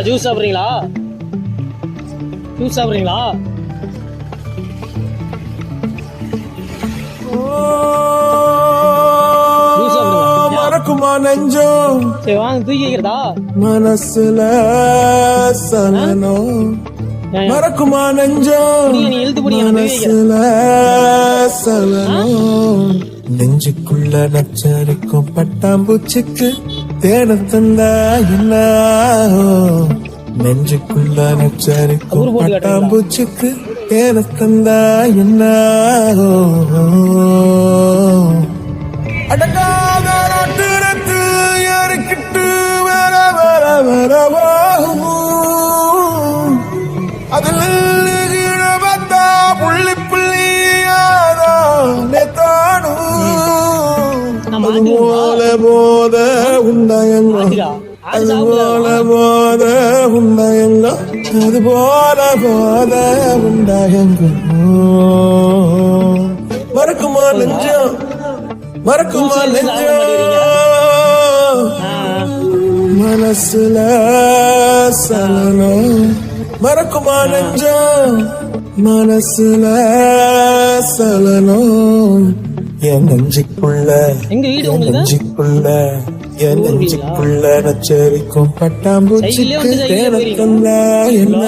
Juice சாப்பிட்றீங்களா? Juice சாப்பிட்றீங்களா? மறக்குமா நெஞ்சம் சரி வாங்க தூக்கிக்கிறதா மனசுல சலனம் மறக்குமா நெஞ்சம் நீ எழுத்து போடி மனசுல சலனம் நெஞ்சுக்குள்ள நச்சரிக்கும் பட்டாம்பூச்சிக்கு தேட தந்தா என்ன நெஞ்சுக்குள்ள நச்சரிக்கும் பட்டாம்பூச்சிக்கு தேட தந்தா என்ன அடங்காத நாட்டுரத்து யாருக்கிட்டு வர வர வரவா அதில் பார்த்தா புள்ளி புள்ளியாதானே தானும் அது போல போத உண்டயங்க அது போல போத உண்டயங்க அது போல போத உண்டயங்க மறக்குமா நெஞ்சம் மறக்குமா நெஞ்சம் மனசுல சலனம் மறக்குமா நெஞ்சம் மனசுல சலனம் என் நெஞ்சுக்குள்ள என் நெஞ்சுக்குள்ள நச்சரிக்கும் பட்டாம்பூச்சிக்கு தேட தந்த என்ன